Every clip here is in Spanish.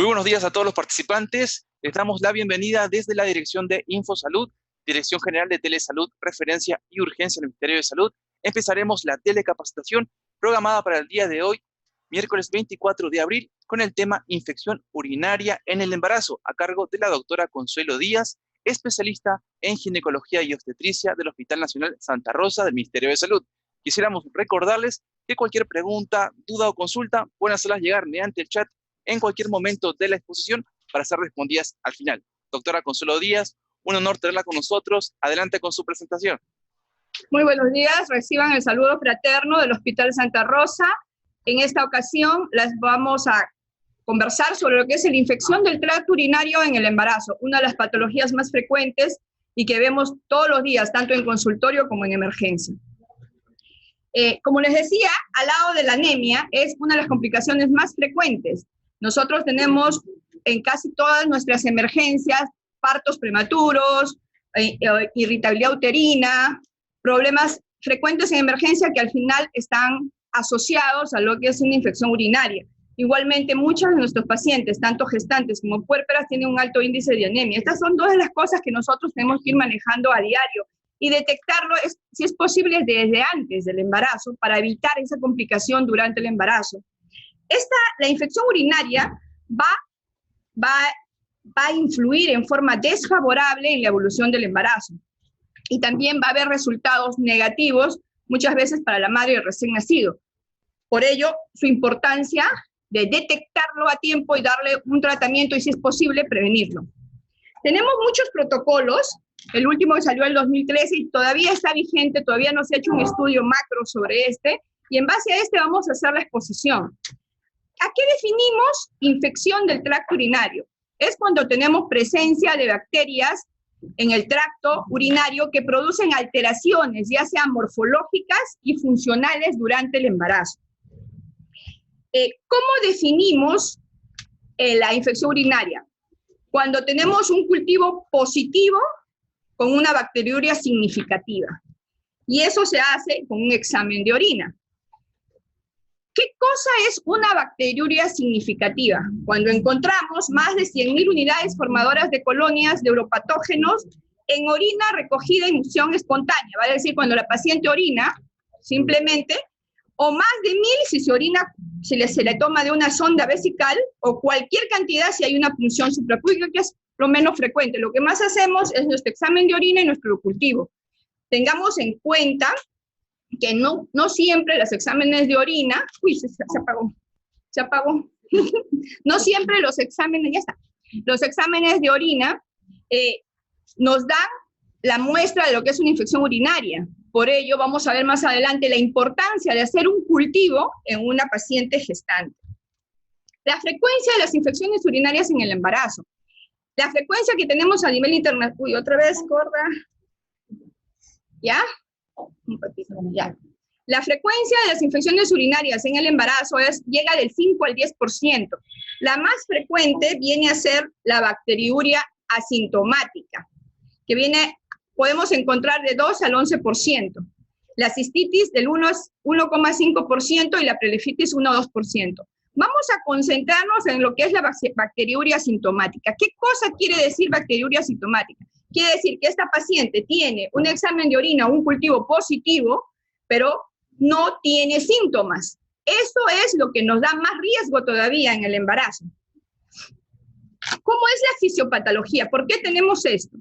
buenos días a todos los participantes. Les damos la bienvenida desde la Dirección de InfoSalud, Dirección General de Telesalud, Referencia y Urgencia en el Ministerio de Salud. Empezaremos la telecapacitación programada para el día de hoy, miércoles 24 de abril, con el tema infección urinaria en el embarazo, a cargo de la doctora Consuelo Díaz, especialista en ginecología y obstetricia del Hospital Nacional Santa Rosa del Ministerio de Salud. Quisiéramos recordarles que cualquier pregunta, duda o consulta pueden hacerlas llegar mediante el chat en cualquier momento de la exposición para ser respondidas al final. Doctora Consuelo Díaz, un honor tenerla con nosotros. Adelante con su presentación. Muy buenos días, reciban el saludo fraterno del Hospital Santa Rosa. En esta ocasión les vamos a conversar sobre lo que es la infección del tracto urinario en el embarazo, una de las patologías más frecuentes y que vemos todos los días, tanto en consultorio como en emergencia. Como les decía, al lado de la anemia es una de las complicaciones más frecuentes. Nosotros tenemos en casi todas nuestras emergencias partos prematuros, irritabilidad uterina, problemas frecuentes en emergencia que al final están asociados a lo que es una infección urinaria. Igualmente, muchos de nuestros pacientes, tanto gestantes como puérperas, tienen un alto índice de anemia. Estas son dos de las cosas que nosotros tenemos que ir manejando a diario y detectarlo, si es posible, desde antes del embarazo para evitar esa complicación durante el embarazo. La infección urinaria va a influir en forma desfavorable en la evolución del embarazo. Y también va a haber resultados negativos muchas veces para la madre y el recién nacido. Por ello, su importancia de detectarlo a tiempo y darle un tratamiento y, si es posible, prevenirlo. Tenemos muchos protocolos. El último que salió en el 2013 y todavía está vigente, todavía no se ha hecho un estudio macro sobre este, y en base a este vamos a hacer la exposición. ¿A qué definimos infección del tracto urinario? Es cuando tenemos presencia de bacterias en el tracto urinario que producen alteraciones, ya sean morfológicas y funcionales durante el embarazo. ¿Cómo definimos la infección urinaria? Cuando tenemos un cultivo positivo con una bacteriuria significativa. Y eso se hace con un examen de orina. ¿Qué cosa es una bacteriuria significativa? Cuando encontramos más de 100.000 unidades formadoras de colonias de uropatógenos en orina recogida en emisión espontánea, va a decir cuando la paciente orina, simplemente, o más de 1.000 si se orina, se le toma de una sonda vesical, o cualquier cantidad si hay una punción suprapúbica, que es lo menos frecuente. Lo que más hacemos es nuestro examen de orina y nuestro cultivo. Tengamos en cuenta que no siempre los exámenes de orina, se apagó, no siempre los exámenes, ya está, los exámenes de orina nos dan la muestra de lo que es una infección urinaria. Por ello, vamos a ver más adelante la importancia de hacer un cultivo en una paciente gestante. La frecuencia de las infecciones urinarias en el embarazo. La frecuencia que tenemos a nivel internacional, otra vez, corta, ¿ya? Un poquito, ya. La frecuencia de las infecciones urinarias en el embarazo llega del 5 al 10%. La más frecuente viene a ser la bacteriuria asintomática, que podemos encontrar de 2 al 11%. La cistitis del 1,5% y la pleuritis 1 o 2%. Vamos a concentrarnos en lo que es la bacteriuria asintomática. ¿Qué cosa quiere decir bacteriuria asintomática? Quiere decir que esta paciente tiene un examen de orina, un cultivo positivo, pero no tiene síntomas. Eso es lo que nos da más riesgo todavía en el embarazo. ¿Cómo es la fisiopatología? ¿Por qué tenemos esto?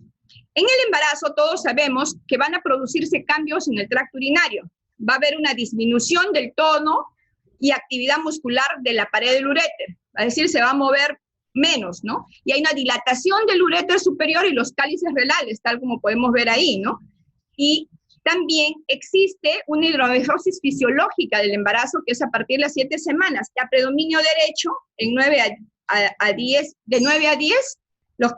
En el embarazo todos sabemos que van a producirse cambios en el tracto urinario. Va a haber una disminución del tono y actividad muscular de la pared del uréter. Es decir, se va a mover menos, ¿no? Y hay una dilatación del uréter superior y los cálices renales, tal como podemos ver ahí, ¿no? Y también existe una hidronefrosis fisiológica del embarazo, que es a partir de las 7 semanas, que a predominio derecho, en 9 a 10, de 9 a 10,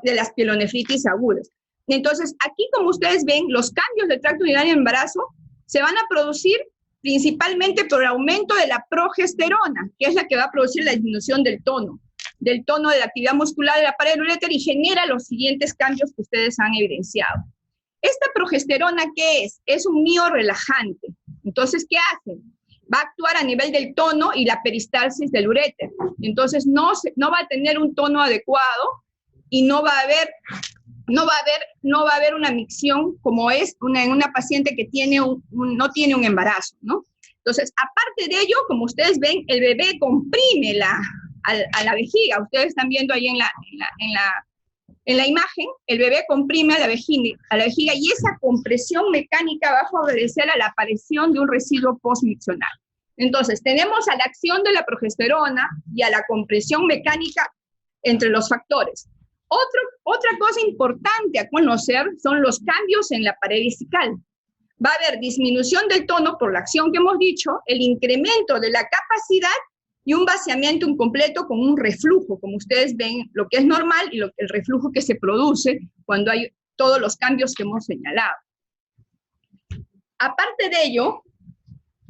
de las pielonefritis agudas. Entonces, aquí, como ustedes ven, los cambios del tracto urinario en embarazo se van a producir principalmente por el aumento de la progesterona, que es la que va a producir la disminución del tono de la actividad muscular de la pared del uréter y genera los siguientes cambios que ustedes han evidenciado. ¿Esta progesterona qué es? Es un miorrelajante. Entonces, ¿qué hace? va a actuar a nivel del tono y la peristalsis del uréter. Entonces no va a tener un tono adecuado y no va a haber una micción como es en una paciente que no tiene un embarazo, ¿no? Entonces, aparte de ello, como ustedes ven, el bebé comprime a la vejiga. Ustedes están viendo ahí en la imagen, el bebé comprime a la vejiga y esa compresión mecánica va a favorecer a la aparición de un residuo postmiccional. Entonces, tenemos a la acción de la progesterona y a la compresión mecánica entre los factores. Otra cosa importante a conocer son los cambios en la pared vesical. Va a haber disminución del tono por la acción que hemos dicho, el incremento de la capacidad y un vaciamiento incompleto con un reflujo, como ustedes ven, lo que es normal y el reflujo que se produce cuando hay todos los cambios que hemos señalado. Aparte de ello,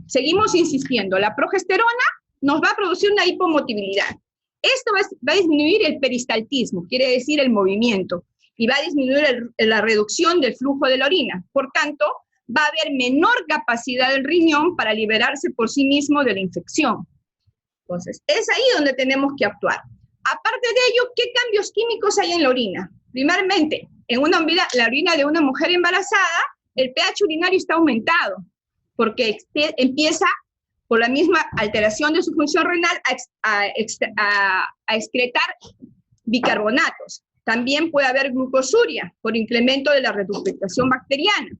seguimos insistiendo, la progesterona nos va a producir una hipomotibilidad. Esto va a disminuir el peristaltismo, quiere decir el movimiento, y va a disminuir la reducción del flujo de la orina. Por tanto, va a haber menor capacidad del riñón para liberarse por sí mismo de la infección. Entonces, es ahí donde tenemos que actuar. Aparte de ello, ¿qué cambios químicos hay en la orina? Primeramente, la orina de una mujer embarazada, el pH urinario está aumentado, porque empieza por la misma alteración de su función renal a excretar bicarbonatos. También puede haber glucosuria por incremento de la reductificación bacteriana.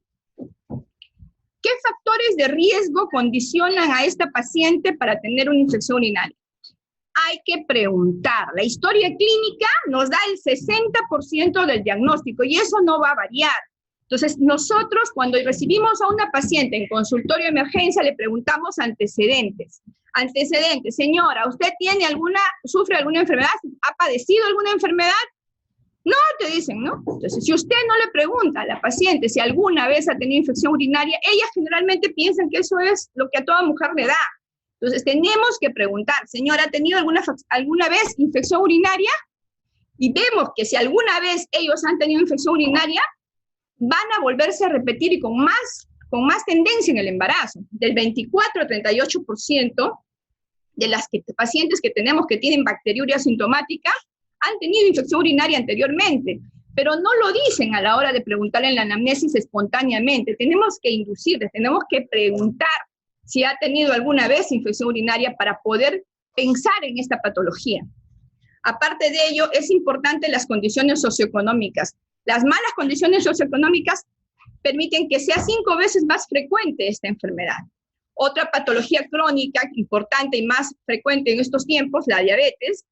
¿Qué factores de riesgo condicionan a esta paciente para tener una infección urinaria? Hay que preguntar. La historia clínica nos da el 60% del diagnóstico y eso no va a variar. Entonces, nosotros cuando recibimos a una paciente en consultorio de emergencia le preguntamos antecedentes. Antecedentes, señora, ¿usted sufre alguna enfermedad? ¿Ha padecido alguna enfermedad? No, te dicen, ¿no? Entonces, si usted no le pregunta a la paciente si alguna vez ha tenido infección urinaria, ellas generalmente piensan que eso es lo que a toda mujer le da. Entonces, tenemos que preguntar, señora, ¿ha tenido alguna vez infección urinaria? Y vemos que si alguna vez ellos han tenido infección urinaria, van a volverse a repetir y con más tendencia en el embarazo. Del 24 al 38% de las pacientes que tenemos que tienen bacteriuria asintomática han tenido infección urinaria anteriormente, pero no lo dicen a la hora de preguntarle en la anamnesis espontáneamente. Tenemos que inducirles, tenemos que preguntar si ha tenido alguna vez infección urinaria para poder pensar en esta patología. Aparte de ello, es importante las condiciones socioeconómicas. Las malas condiciones socioeconómicas permiten que sea 5 veces más frecuente esta enfermedad. Otra patología crónica importante y más frecuente en estos tiempos, la diabetes,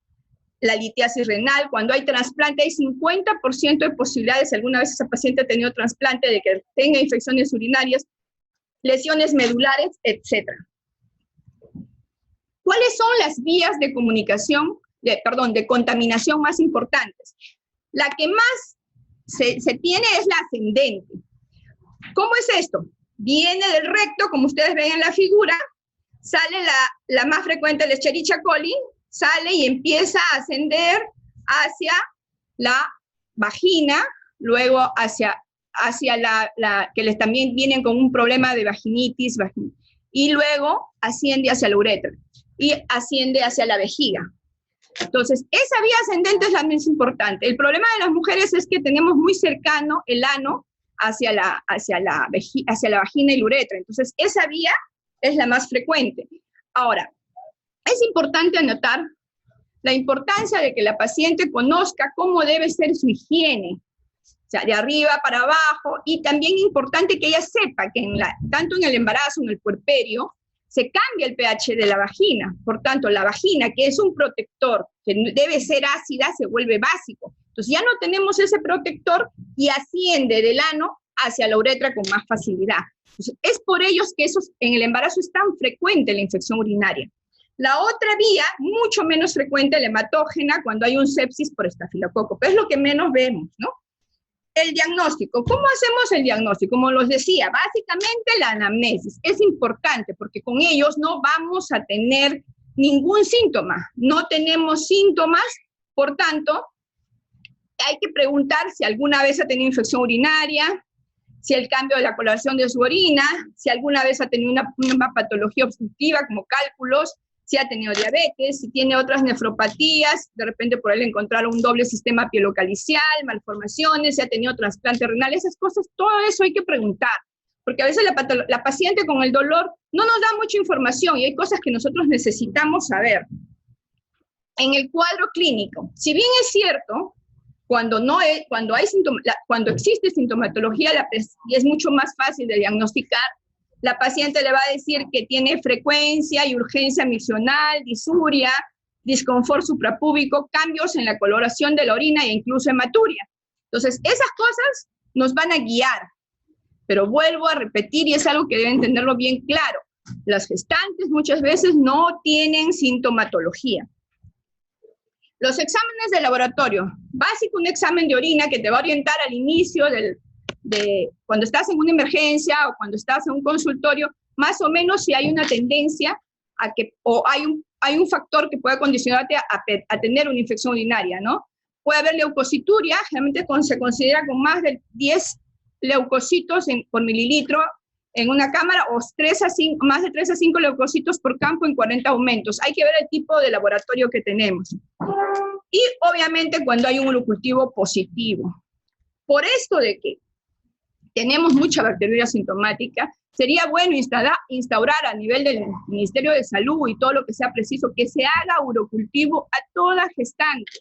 la litiasis renal. Cuando hay trasplante hay 50% de posibilidades, alguna vez esa paciente ha tenido trasplante, de que tenga infecciones urinarias, lesiones medulares, etc. ¿Cuáles son las vías de de contaminación más importantes? La que más se tiene es la ascendente. ¿Cómo es esto? Viene del recto, como ustedes ven en la figura, sale la más frecuente, el Escherichia coli, sale y empieza a ascender hacia la vagina, luego hacia que les también vienen con un problema de vaginitis, y luego asciende hacia la uretra y asciende hacia la vejiga. Entonces, esa vía ascendente es la más importante. El problema de las mujeres es que tenemos muy cercano el ano hacia la vagina y la uretra. Entonces, esa vía es la más frecuente. Ahora, es importante anotar la importancia de que la paciente conozca cómo debe ser su higiene, o sea, de arriba para abajo, y también importante que ella sepa que tanto en el embarazo, en el puerperio, se cambia el pH de la vagina. Por tanto, la vagina, que es un protector, que debe ser ácida, se vuelve básico. Entonces ya no tenemos ese protector y asciende del ano hacia la uretra con más facilidad. Entonces, es por ello que en el embarazo es tan frecuente la infección urinaria. La otra vía, mucho menos frecuente, la hematógena, cuando hay un sepsis por estafilococo, pero es lo que menos vemos, ¿no? El diagnóstico. ¿Cómo hacemos el diagnóstico? Como los decía, básicamente la anamnesis. Es importante porque con ellos no vamos a tener ningún síntoma. No tenemos síntomas, por tanto, hay que preguntar si alguna vez ha tenido infección urinaria, si el cambio de la coloración de su orina, si alguna vez ha tenido una patología obstructiva como cálculos, si ha tenido diabetes, si tiene otras nefropatías, de repente por él encontrar un doble sistema pielocalicial, malformaciones, si ha tenido trasplante renal, esas cosas, todo eso hay que preguntar, porque a veces la paciente con el dolor no nos da mucha información y hay cosas que nosotros necesitamos saber. En el cuadro clínico, si bien es cierto, cuando existe sintomatología y es mucho más fácil de diagnosticar, la paciente le va a decir que tiene frecuencia y urgencia miccional, disuria, disconfort suprapúbico, cambios en la coloración de la orina e incluso hematuria. Entonces, esas cosas nos van a guiar, pero vuelvo a repetir y es algo que deben tenerlo bien claro. Las gestantes muchas veces no tienen sintomatología. Los exámenes de laboratorio, básico, un examen de orina que te va a orientar al inicio de cuando estás en una emergencia o cuando estás en un consultorio, más o menos si hay una tendencia a que, o hay un factor que puede condicionarte a tener una infección urinaria, ¿no? Puede haber leucocituria, generalmente se considera con más de 10 leucocitos por mililitro en una cámara, o más de 3 a 5 leucocitos por campo en 40 aumentos. Hay que ver el tipo de laboratorio que tenemos. Y obviamente cuando hay un urocultivo positivo. Por esto de que tenemos mucha bacteriuria sintomática, sería bueno instaurar a nivel del Ministerio de Salud y todo lo que sea preciso, que se haga urocultivo a toda gestante.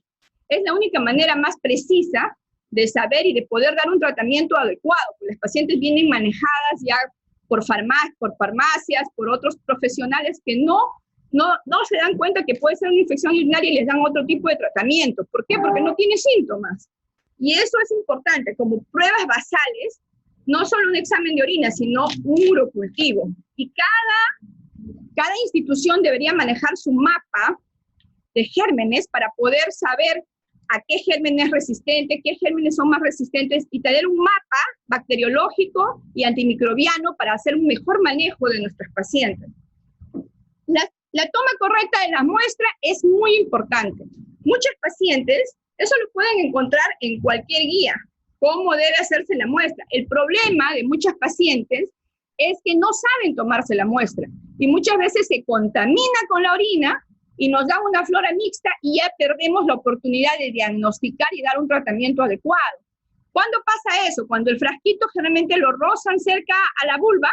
Es la única manera más precisa de saber y de poder dar un tratamiento adecuado, porque las pacientes vienen manejadas ya por farmacias, por otros profesionales que no se dan cuenta que puede ser una infección urinaria y les dan otro tipo de tratamiento. ¿Por qué? Porque no tiene síntomas. Y eso es importante, como pruebas basales, no solo un examen de orina, sino un urocultivo. Y cada institución debería manejar su mapa de gérmenes para poder saber a qué gérmenes es resistente, qué gérmenes son más resistentes, y tener un mapa bacteriológico y antimicrobiano para hacer un mejor manejo de nuestros pacientes. La toma correcta de la muestra es muy importante. Muchos pacientes, eso lo pueden encontrar en cualquier guía, cómo debe hacerse la muestra. El problema de muchas pacientes es que no saben tomarse la muestra, y muchas veces se contamina con la orina, y nos da una flora mixta y ya perdemos la oportunidad de diagnosticar y dar un tratamiento adecuado. ¿Cuándo pasa eso? Cuando el frasquito generalmente lo rozan cerca a la vulva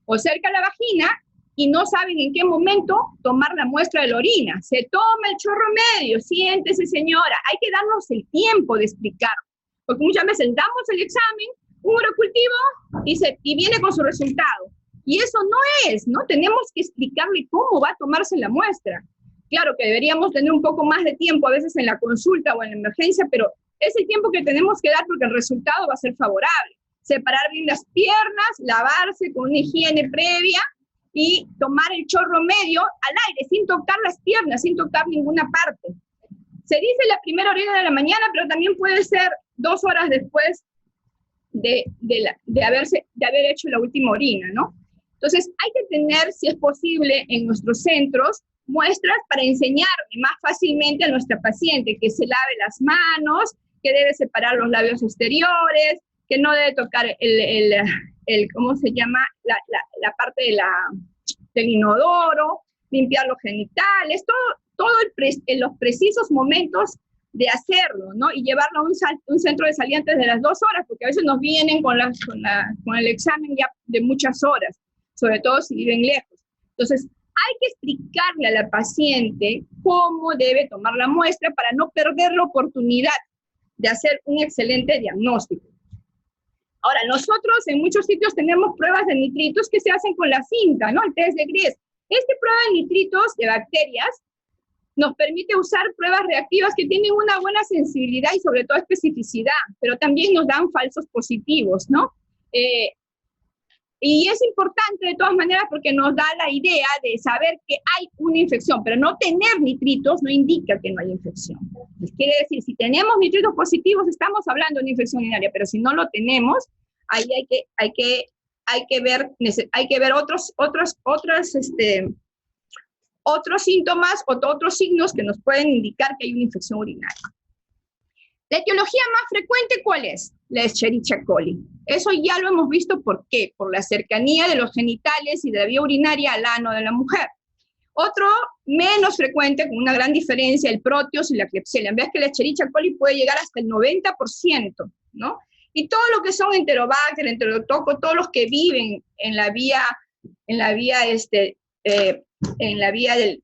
o cerca a la vagina y no saben en qué momento tomar la muestra de la orina. Se toma el chorro medio, siéntese señora, hay que darnos el tiempo de explicar, porque muchas veces damos el examen, un urocultivo y viene con su resultado. Y eso no es, ¿no? Tenemos que explicarle cómo va a tomarse la muestra. Claro que deberíamos tener un poco más de tiempo a veces en la consulta o en la emergencia, pero es el tiempo que tenemos que dar porque el resultado va a ser favorable. Separar bien las piernas, lavarse con una higiene previa y tomar el chorro medio al aire, sin tocar las piernas, sin tocar ninguna parte. Se dice la primera orina de la mañana, pero también puede ser 2 horas después de haber hecho la última orina, ¿no? Entonces, hay que tener, si es posible, en nuestros centros, muestras para enseñarle más fácilmente a nuestra paciente que se lave las manos, que debe separar los labios exteriores, que no debe tocar ¿cómo se llama? La parte del inodoro, limpiar los genitales, todo en los precisos momentos de hacerlo, ¿no? Y llevarlo a un centro de salida antes de las 2 horas, porque a veces nos vienen con el examen ya de muchas horas, sobre todo si viven lejos. Entonces, hay que explicarle a la paciente cómo debe tomar la muestra para no perder la oportunidad de hacer un excelente diagnóstico. Ahora, nosotros en muchos sitios tenemos pruebas de nitritos que se hacen con la cinta, ¿no? El test de Gries. Esta prueba de nitritos de bacterias nos permite usar pruebas reactivas que tienen una buena sensibilidad y sobre todo especificidad, pero también nos dan falsos positivos, ¿no? Y es importante de todas maneras porque nos da la idea de saber que hay una infección, pero no tener nitritos no indica que no hay infección. Pues quiere decir, si tenemos nitritos positivos, estamos hablando de una infección urinaria, pero si no lo tenemos, ahí hay que ver otros síntomas o otros signos que nos pueden indicar que hay una infección urinaria. La etiología más frecuente, ¿cuál es? La Escherichia coli. Eso ya lo hemos visto, ¿por qué? Por la cercanía de los genitales y de la vía urinaria al ano de la mujer. Otro menos frecuente, con una gran diferencia, el Proteus y la Klebsiella. Ves que la Escherichia coli puede llegar hasta el 90%, ¿no? Y todo lo que son Enterobacter, Enterotoco, todos los que viven en la vía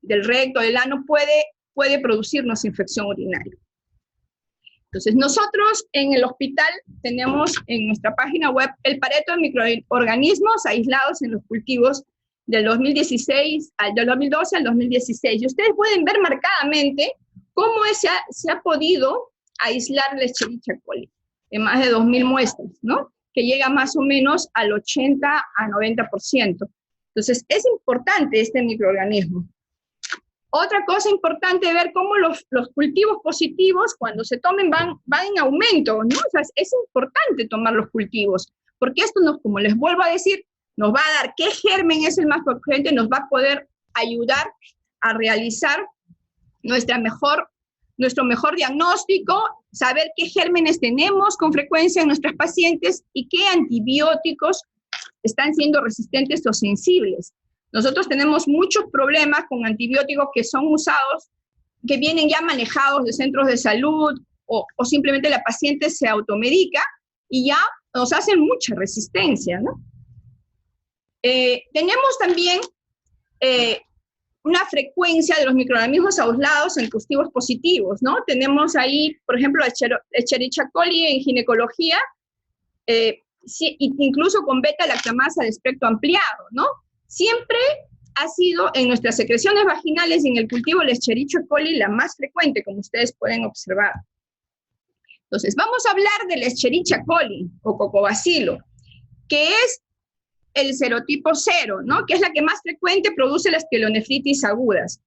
del recto, del ano, puede producirnos infección urinaria. Entonces, nosotros en el hospital tenemos en nuestra página web el pareto de microorganismos aislados en los cultivos del 2012 al 2016. Y ustedes pueden ver marcadamente cómo se ha podido aislar la Escherichia coli en más de 2.000 muestras, ¿no? Que llega más o menos al 80 a 90%. Entonces, es importante este microorganismo. Otra cosa importante es ver cómo los cultivos positivos, cuando se tomen, van en aumento, ¿no? O sea, es importante tomar los cultivos, porque esto, como les vuelvo a decir, nos va a dar qué germen es el más frecuente, nos va a poder ayudar a realizar nuestro mejor diagnóstico, saber qué gérmenes tenemos con frecuencia en nuestros pacientes y qué antibióticos están siendo resistentes o sensibles. Nosotros tenemos muchos problemas con antibióticos que son usados, que vienen ya manejados de centros de salud, o simplemente la paciente se automedica y ya nos hacen mucha resistencia, ¿no? Tenemos también una frecuencia de los microorganismos aislados en cultivos positivos, ¿no? Tenemos ahí, por ejemplo, Escherichia coli en ginecología, incluso con beta-lactamasa de espectro ampliado, ¿no? Siempre ha sido en nuestras secreciones vaginales y en el cultivo la Escherichia coli la más frecuente, como ustedes pueden observar. Entonces, vamos a hablar de la Escherichia coli o cocobacilo, que es el serotipo 0, ¿no? Que es la que más frecuente produce las pielonefritis agudas,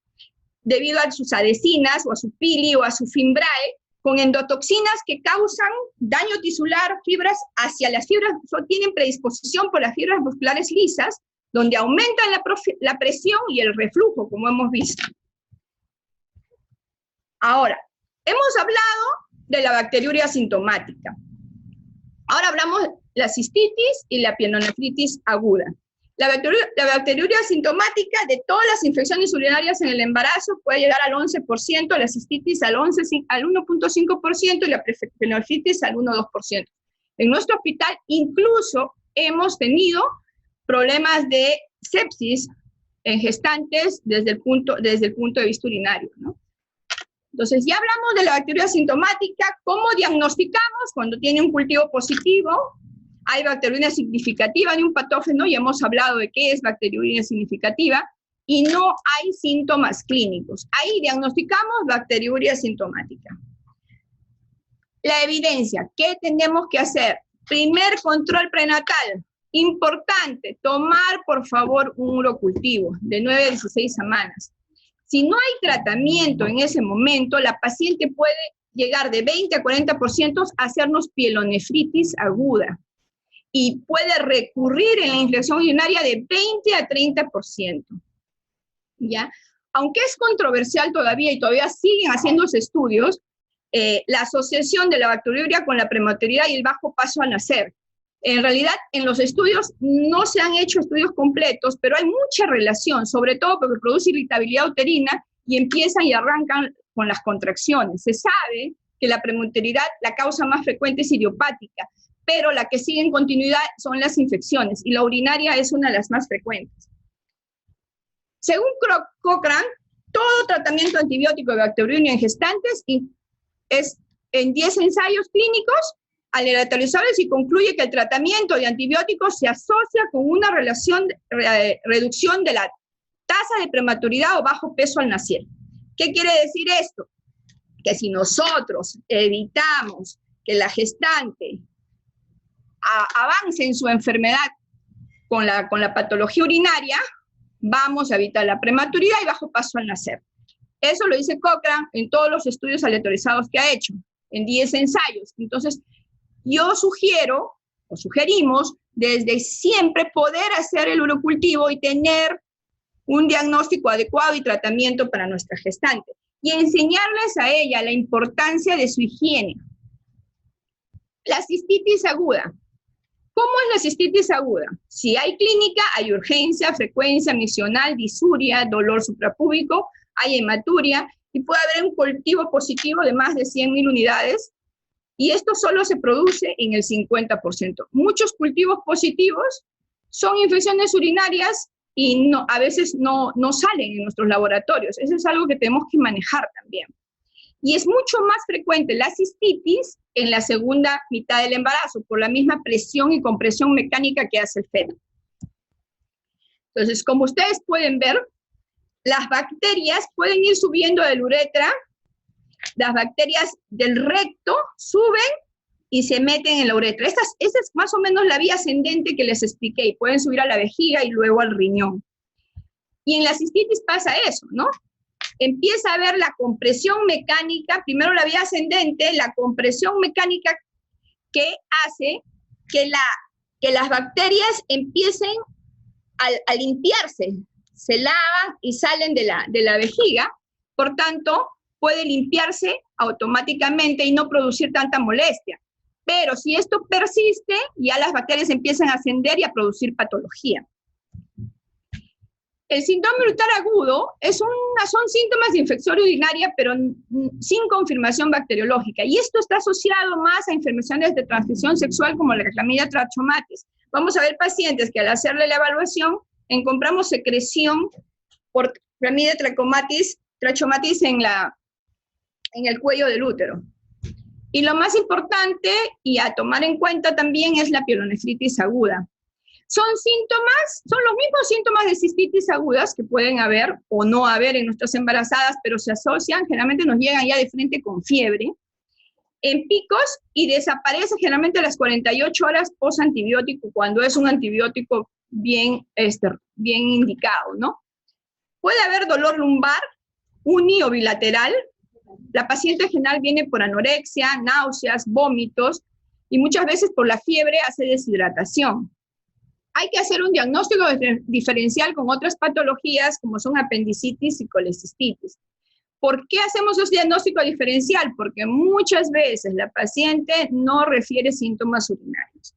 debido a sus adhesinas, o a su pili, o a su fimbrae, con endotoxinas que causan daño tisular, fibras hacia las fibras, tienen predisposición por las fibras musculares lisas, donde aumentan la presión y el reflujo, como hemos visto. Ahora, hemos hablado de la bacteriuria sintomática. Ahora hablamos de la cistitis y la pielonefritis aguda. La bacteriuria sintomática de todas las infecciones urinarias en el embarazo puede llegar al 11%, la cistitis al 1.5% y la pielonefritis al 1.2%. En nuestro hospital incluso hemos tenido problemas de sepsis en gestantes desde el punto de vista urinario, ¿no? Entonces, ya hablamos de la bacteria sintomática. ¿Cómo diagnosticamos cuando tiene un cultivo positivo? Hay bacteriuria significativa de un patógeno, y hemos hablado de qué es bacteriuria significativa, y no hay síntomas clínicos. Ahí diagnosticamos bacteriuria sintomática. La evidencia, ¿qué tenemos que hacer? Primer control prenatal. Importante, tomar por favor un urocultivo de 9 a 16 semanas. Si no hay tratamiento en ese momento, la paciente puede llegar de 20 a 40% a hacernos pielonefritis aguda y puede recurrir en la infección urinaria de 20 a 30%. ¿Ya? Aunque es controversial todavía y todavía siguen haciéndose estudios, la asociación de la bacteriuria con la prematuridad y el bajo paso al nacer. En realidad, en los estudios no se han hecho estudios completos, pero hay mucha relación, sobre todo porque produce irritabilidad uterina y empiezan y arrancan con las contracciones. Se sabe que la prematuridad, la causa más frecuente es idiopática, pero la que sigue en continuidad son las infecciones, y la urinaria es una de las más frecuentes. Según Cochrane, todo tratamiento antibiótico de bacteriuria en gestantes es en 10 ensayos clínicos aleatorizados y concluye que el tratamiento de antibióticos se asocia con una reducción de la tasa de prematuridad o bajo peso al nacer. ¿Qué quiere decir esto? Que si nosotros evitamos que la gestante avance en su enfermedad con la patología urinaria, vamos a evitar la prematuridad y bajo paso al nacer. Eso lo dice Cochrane en todos los estudios aleatorizados que ha hecho, en 10 ensayos. Entonces, yo sugerimos desde siempre poder hacer el urocultivo y tener un diagnóstico adecuado y tratamiento para nuestra gestante. Y enseñarles a ella la importancia de su higiene. La cistitis aguda. ¿Cómo es la cistitis aguda? Si hay clínica, hay urgencia, frecuencia misional, disuria, dolor suprapúbico, hay hematuria, y puede haber un cultivo positivo de más de 100.000 unidades, y esto solo se produce en el 50%. Muchos cultivos positivos son infecciones urinarias y a veces no salen en nuestros laboratorios. Eso es algo que tenemos que manejar también. Y es mucho más frecuente la cistitis en la segunda mitad del embarazo, por la misma presión y compresión mecánica que hace el feto. Entonces, como ustedes pueden ver, las bacterias pueden ir subiendo de la uretra, las bacterias del recto suben y se meten en la uretra. Esta es más o menos la vía ascendente que les expliqué, y pueden subir a la vejiga y luego al riñón. Y en la cistitis pasa eso, ¿no? Empieza a haber la compresión mecánica, primero la vía ascendente, la compresión mecánica que hace que las bacterias empiecen a limpiarse, se lavan y salen de la vejiga, por tanto, puede limpiarse automáticamente y no producir tanta molestia. Pero si esto persiste, ya las bacterias empiezan a ascender y a producir patología. El síndrome urinario agudo son síntomas de infección urinaria, pero sin confirmación bacteriológica. Y esto está asociado más a infecciones de transmisión sexual como la Chlamydia trachomatis. Vamos a ver pacientes que al hacerle la evaluación encontramos secreción por Chlamydia trachomatis en el cuello del útero. Y lo más importante y a tomar en cuenta también es la pielonefritis aguda. Son los mismos síntomas de cistitis agudas que pueden haber o no haber en nuestras embarazadas, pero se asocian, generalmente nos llegan ya de frente con fiebre, en picos, y desaparece generalmente a las 48 horas post antibiótico, cuando es un antibiótico bien indicado, ¿no? Puede haber dolor lumbar, uni o bilateral. La paciente en general viene por anorexia, náuseas, vómitos, y muchas veces por la fiebre hace deshidratación. Hay que hacer un diagnóstico diferencial con otras patologías como son apendicitis y colecistitis. ¿Por qué hacemos ese diagnóstico diferencial? Porque muchas veces la paciente no refiere síntomas urinarios.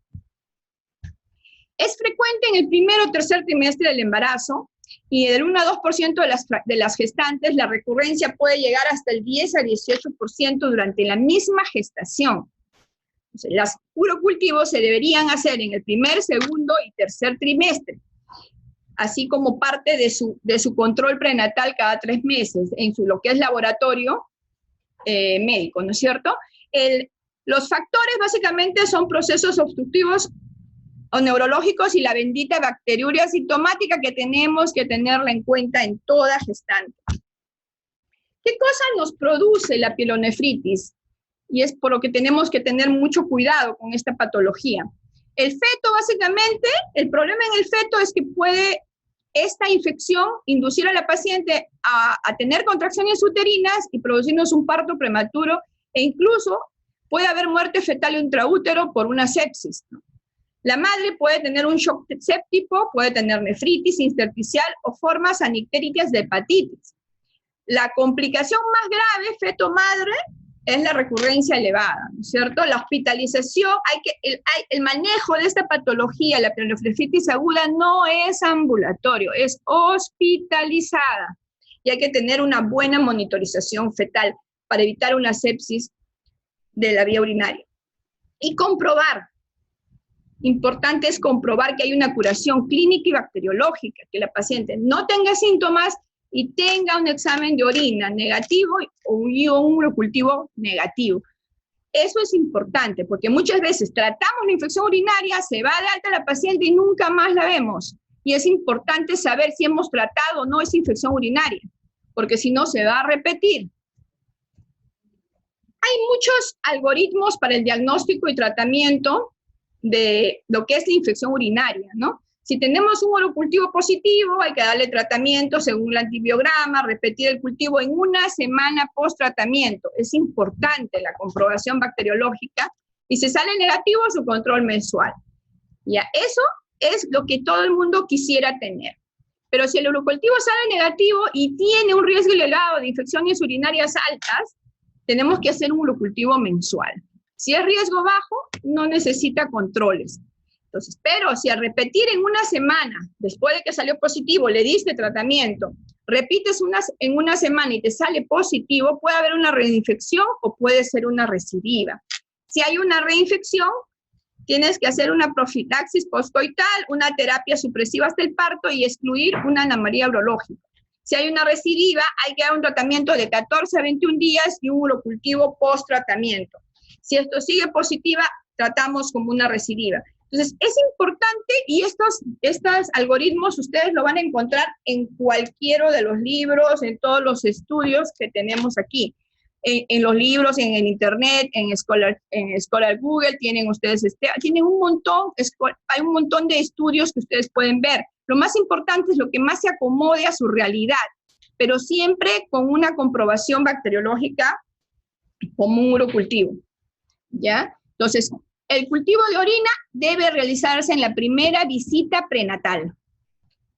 Es frecuente en el primer o tercer trimestre del embarazo, y del 1 a 2% de las gestantes la recurrencia puede llegar hasta el 10 a 18% durante la misma gestación. Los urocultivos se deberían hacer en el primer, segundo y tercer trimestre, así como parte de su control prenatal cada 3 meses, en lo que es laboratorio médico, ¿no es cierto? Los factores básicamente son procesos obstructivos o neurológicos y la bendita bacteriuria sintomática que tenemos que tenerla en cuenta en toda gestante. ¿Qué cosa nos produce la pielonefritis? Y es por lo que tenemos que tener mucho cuidado con esta patología. El feto, básicamente, el problema en el feto es que puede esta infección inducir a la paciente a tener contracciones uterinas y producirnos un parto prematuro, e incluso puede haber muerte fetal intraútero por una sepsis, ¿no? La madre puede tener un shock séptico, puede tener nefritis intersticial o formas anictéricas de hepatitis. La complicación más grave, feto-madre, es la recurrencia elevada, ¿no es cierto? La hospitalización, el manejo de esta patología, la pielonefritis aguda, no es ambulatorio, es hospitalizada. Y hay que tener una buena monitorización fetal para evitar una sepsis de la vía urinaria. Y comprobar, importante es comprobar que hay una curación clínica y bacteriológica, que la paciente no tenga síntomas y tenga un examen de orina negativo o un urocultivo negativo. Eso es importante, porque muchas veces tratamos la infección urinaria, se va de alta la paciente y nunca más la vemos. Y es importante saber si hemos tratado o no esa infección urinaria, porque si no se va a repetir. Hay muchos algoritmos para el diagnóstico y tratamiento de lo que es la infección urinaria, ¿no? Si tenemos un urocultivo positivo, hay que darle tratamiento según el antibiograma, repetir el cultivo en 1 semana post-tratamiento. Es importante la comprobación bacteriológica, y si sale negativo, su control mensual. Ya, eso es lo que todo el mundo quisiera tener. Pero si el urocultivo sale negativo y tiene un riesgo elevado de infecciones urinarias altas, tenemos que hacer un urocultivo mensual. Si es riesgo bajo, no necesita controles. Entonces, pero si al repetir en una semana, después de que salió positivo, le diste tratamiento, repites en una semana y te sale positivo, puede haber una reinfección o puede ser una recidiva. Si hay una reinfección, tienes que hacer una profilaxis postcoital, una terapia supresiva hasta el parto y excluir una anomalía urológica. Si hay una recidiva, hay que dar un tratamiento de 14 a 21 días y un urocultivo post-tratamiento. Si esto sigue positiva, tratamos como una recidiva. Entonces, es importante, y estos algoritmos ustedes lo van a encontrar en cualquiera de los libros, en todos los estudios que tenemos aquí. En los libros, en el internet, en Scholar Google, tienen ustedes, tienen un montón, hay un montón de estudios que ustedes pueden ver. Lo más importante es lo que más se acomode a su realidad, pero siempre con una comprobación bacteriológica como un urocultivo, ¿ya? Entonces, el cultivo de orina debe realizarse en la primera visita prenatal.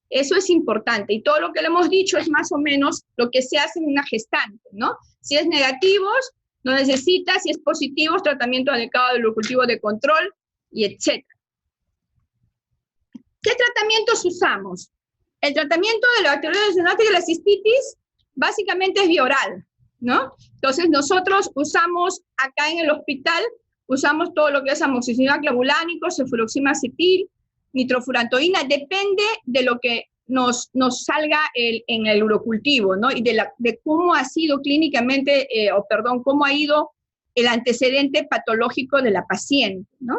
Eso es importante, y todo lo que le hemos dicho es más o menos lo que se hace en una gestante, ¿no? Si es negativos, no necesita; si es positivos, tratamiento adecuado del urocultivo de control, y etc. ¿Qué tratamientos usamos? El tratamiento de la bacteriología zoonotic y la cistitis básicamente es bioral, ¿no? Entonces nosotros usamos acá en el hospital, usamos todo lo que es amoxicilina clavulánico, cefuroxima-acetil, nitrofurantoína, depende de lo que nos salga en el urocultivo, ¿no? Y de cómo ha sido clínicamente, cómo ha ido el antecedente patológico de la paciente, ¿no?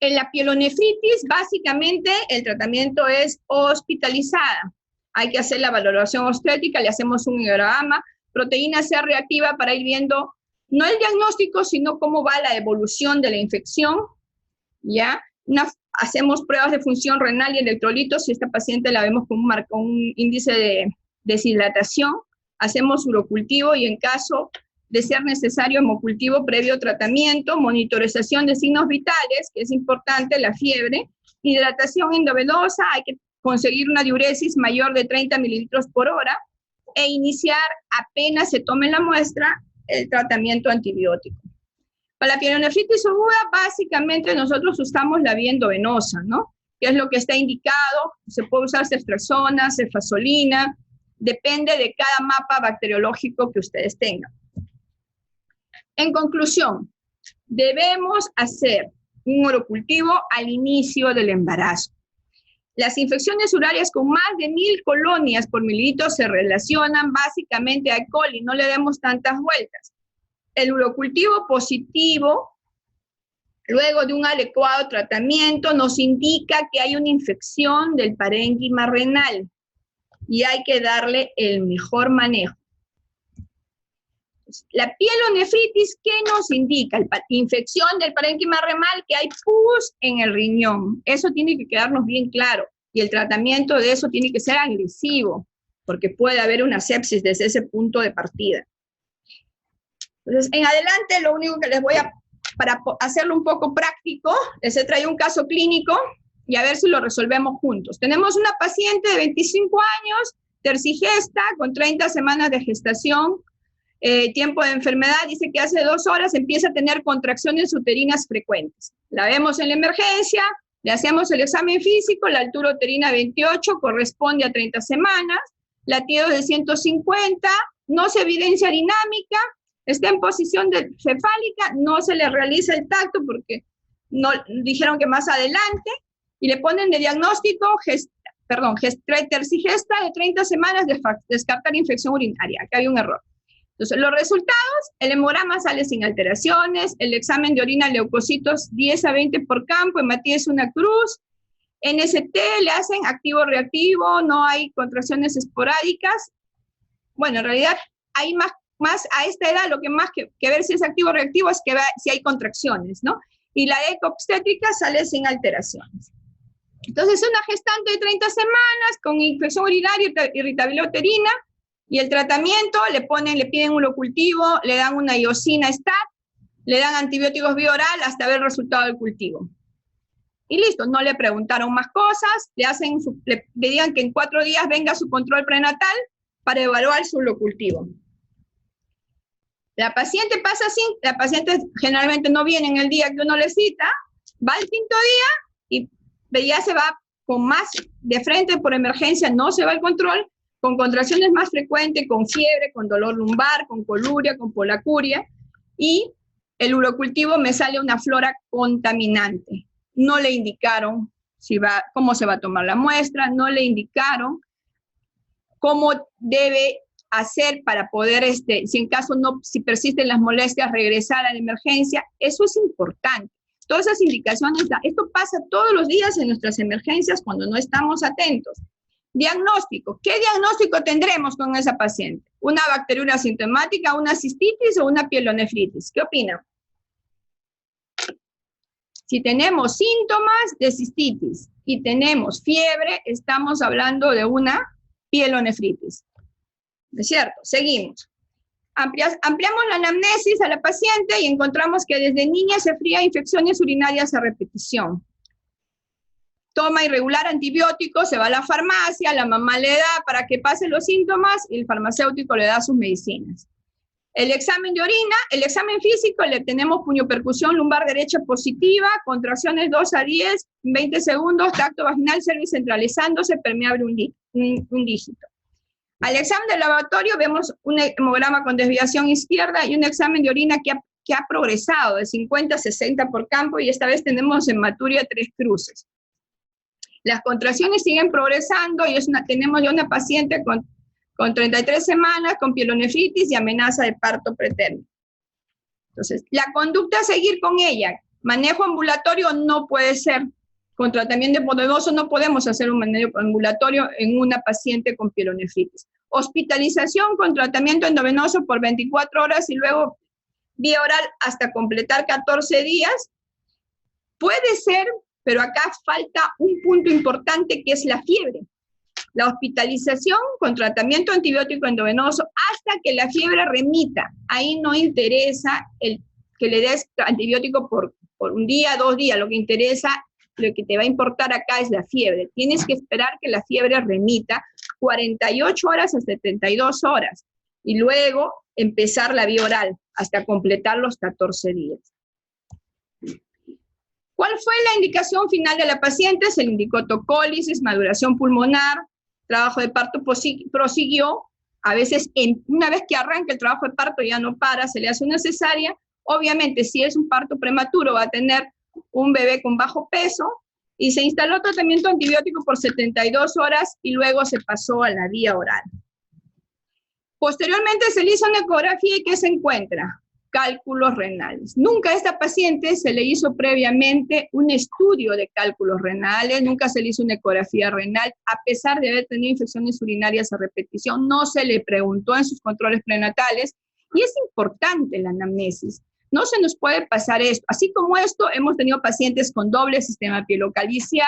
En la pielonefritis, básicamente, el tratamiento es hospitalizada. Hay que hacer la valoración obstétrica, le hacemos un hemograma, proteína C reactiva para ir viendo, no el diagnóstico, sino cómo va la evolución de la infección, ¿ya? Hacemos pruebas de función renal y electrolitos, si esta paciente la vemos con un índice de deshidratación, hacemos urocultivo y en caso de ser necesario hemocultivo previo tratamiento, monitorización de signos vitales, que es importante, la fiebre, hidratación endovenosa, hay que conseguir una diuresis mayor de 30 mililitros por hora, e iniciar apenas se tome la muestra el tratamiento antibiótico. Para la pielonefritis aguda, básicamente nosotros usamos la vía endovenosa, ¿no? Que es lo que está indicado, se puede usar ceftriaxona, cefazolina, depende de cada mapa bacteriológico que ustedes tengan. En conclusión, debemos hacer un urocultivo al inicio del embarazo. Las infecciones urarias con más de 1000 colonias por mililitro se relacionan básicamente a E. coli, no le demos tantas vueltas. El urocultivo positivo, luego de un adecuado tratamiento, nos indica que hay una infección del parénquima renal y hay que darle el mejor manejo. La pielonefritis, ¿qué nos indica? Infección del parénquima renal, que hay pus en el riñón. Eso tiene que quedarnos bien claro. Y el tratamiento de eso tiene que ser agresivo, porque puede haber una sepsis desde ese punto de partida. Entonces, en adelante, lo único que les voy a, para hacerlo un poco práctico, les he traído un caso clínico y a ver si lo resolvemos juntos. Tenemos una paciente de 25 años, tercigesta, con 30 semanas de gestación, tiempo de enfermedad, dice que hace 2 horas empieza a tener contracciones uterinas frecuentes. La vemos en la emergencia, le hacemos el examen físico, la altura uterina 28, corresponde a 30 semanas, latidos de 150, no se evidencia dinámica, está en posición cefálica, no se le realiza el tacto porque no, dijeron que más adelante, y le ponen de diagnóstico tercigesta de 30 semanas de descartar infección urinaria. Acá hay un error. Entonces, los resultados, el hemograma sale sin alteraciones, el examen de orina leucocitos 10 a 20 por campo, hematía es una cruz, NST le hacen activo-reactivo, no hay contracciones esporádicas. Bueno, en realidad hay más a esta edad, lo que más que ver si es activo-reactivo es que ver si hay contracciones, ¿no? Y la eco obstétrica sale sin alteraciones. Entonces, es una gestante de 30 semanas con infección urinaria, irritabilidad uterina, y el tratamiento, le piden un urocultivo, le dan una iosina stat, le dan antibióticos vía oral hasta ver el resultado del cultivo. Y listo, no le preguntaron más cosas, le digan que en 4 días venga su control prenatal para evaluar su urocultivo. La paciente pasa así, la paciente generalmente no viene en el día que uno le cita, va el quinto día y ya se va con más de frente por emergencia, no se va al control, con contracciones más frecuentes, con fiebre, con dolor lumbar, con coluria, con polacuria, y el urocultivo me sale una flora contaminante. No le indicaron cómo se va a tomar la muestra, no le indicaron cómo debe hacer para poder, si en caso si persisten las molestias, regresar a la emergencia. Eso es importante. Todas esas indicaciones, esto pasa todos los días en nuestras emergencias cuando no estamos atentos. Diagnóstico. ¿Qué diagnóstico tendremos con esa paciente? ¿Una bacteriuria asintomática, una cistitis o una pielonefritis? ¿Qué opinan? Si tenemos síntomas de cistitis y tenemos fiebre, estamos hablando de una pielonefritis. ¿No es cierto? Seguimos. Ampliamos la anamnesis a la paciente y encontramos que desde niña sufría infecciones urinarias a repetición. Toma irregular antibióticos, se va a la farmacia, la mamá le da para que pasen los síntomas y el farmacéutico le da sus medicinas. El examen de orina, el examen físico, le tenemos puñopercusión lumbar derecha positiva, contracciones 2 a 10, 20 segundos, tacto vaginal, cervix centralizándose, permeable un dígito. Al examen de laboratorio vemos un hemograma con desviación izquierda y un examen de orina que ha progresado de 50 a 60 por campo, y esta vez tenemos hematuria 3 cruces. Las contracciones siguen progresando y tenemos ya una paciente con 33 semanas, con pielonefritis y amenaza de parto pretérmino. Entonces, la conducta a seguir con ella, manejo ambulatorio no puede ser. Con tratamiento endovenoso no podemos hacer un manejo ambulatorio en una paciente con pielonefritis. Hospitalización con tratamiento endovenoso por 24 horas y luego vía oral hasta completar 14 días. Puede ser, pero acá falta un punto importante que es la fiebre. La hospitalización con tratamiento antibiótico endovenoso hasta que la fiebre remita. Ahí no interesa que le des antibiótico por un día, 2 días. Lo que te va a importar acá es la fiebre. Tienes que esperar que la fiebre remita 48 horas a 72 horas y luego empezar la vía oral hasta completar los 14 días. ¿Cuál fue la indicación final de la paciente? Se le indicó tocólisis, maduración pulmonar, trabajo de parto prosiguió. A veces, una vez que arranca el trabajo de parto ya no para, se le hace una cesárea. Obviamente, si es un parto prematuro, va a tener un bebé con bajo peso, y se instaló tratamiento antibiótico por 72 horas y luego se pasó a la vía oral. Posteriormente se le hizo una ecografía y ¿qué se encuentra? Cálculos renales. Nunca a esta paciente se le hizo previamente un estudio de cálculos renales, nunca se le hizo una ecografía renal, a pesar de haber tenido infecciones urinarias a repetición, no se le preguntó en sus controles prenatales, y es importante la anamnesis. No se nos puede pasar esto. Así como esto, hemos tenido pacientes con doble sistema pielocalicial,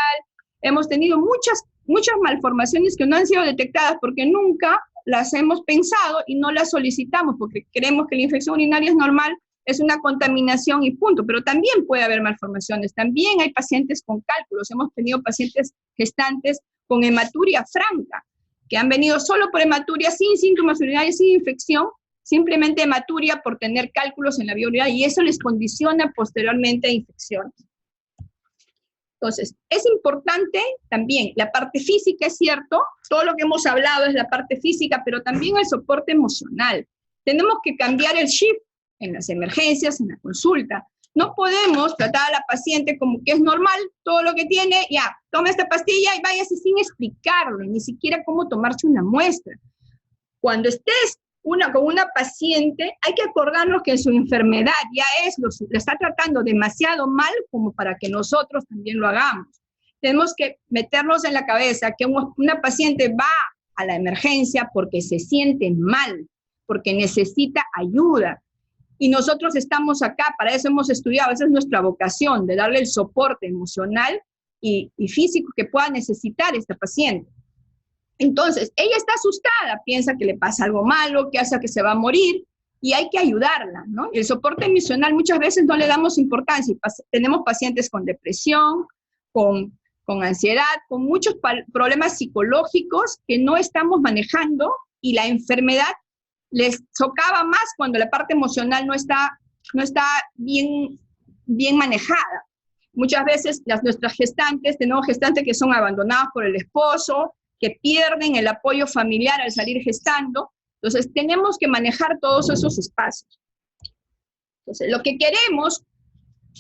hemos tenido muchas malformaciones que no han sido detectadas porque nunca las hemos pensado y no las solicitamos porque creemos que la infección urinaria es normal, es una contaminación y punto, pero también puede haber malformaciones, también hay pacientes con cálculos, hemos tenido pacientes gestantes con hematuria franca, que han venido solo por hematuria, sin síntomas urinarios, sin infección, simplemente hematuria por tener cálculos en la vía urinaria, y eso les condiciona posteriormente a infecciones. Entonces, es importante también la parte física, es cierto, todo lo que hemos hablado es la parte física, pero también el soporte emocional. Tenemos que cambiar el shift en las emergencias, en la consulta. No podemos tratar a la paciente como que es normal, todo lo que tiene, ya, toma esta pastilla y váyase sin explicarle, ni siquiera cómo tomarse una muestra. Cuando estés con una paciente, hay que acordarnos que su enfermedad ya lo está tratando demasiado mal como para que nosotros también lo hagamos. Tenemos que meternos en la cabeza que una paciente va a la emergencia porque se siente mal, porque necesita ayuda. Y nosotros estamos acá, para eso hemos estudiado, esa es nuestra vocación, de darle el soporte emocional y físico que pueda necesitar esta paciente. Entonces, ella está asustada, piensa que le pasa algo malo, que hace que se va a morir, y hay que ayudarla, ¿no? El soporte emocional muchas veces no le damos importancia. Tenemos pacientes con depresión, con ansiedad, con muchos problemas psicológicos que no estamos manejando, y la enfermedad les socava más cuando la parte emocional no está bien manejada. Muchas veces nuestras gestantes, tenemos gestantes que son abandonadas por el esposo, que pierden el apoyo familiar al salir gestando. Entonces, tenemos que manejar todos esos espacios. Entonces, lo que queremos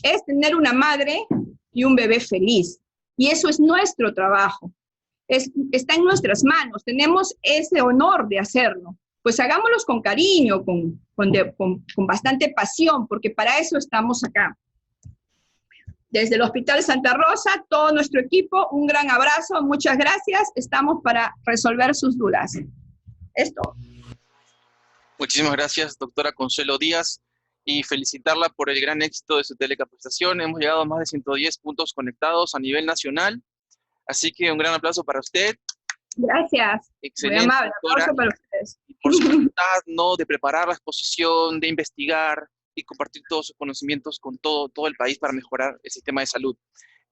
es tener una madre y un bebé feliz. Y eso es nuestro trabajo. Está en nuestras manos. Tenemos ese honor de hacerlo. Pues hagámoslos con cariño, con bastante pasión, porque para eso estamos acá. Desde el Hospital Santa Rosa, todo nuestro equipo, un gran abrazo, muchas gracias. Estamos para resolver sus dudas. Es todo. Muchísimas gracias, doctora Consuelo Díaz, y felicitarla por el gran éxito de su telecapacitación. Hemos llegado a más de 110 puntos conectados a nivel nacional, así que un gran aplauso para usted. Gracias. Excelente, muy amable. doctora. Aplauso para ustedes. Y por su voluntad, ¿no?, de preparar la exposición, de investigar y compartir todos sus conocimientos con todo el país para mejorar el sistema de salud.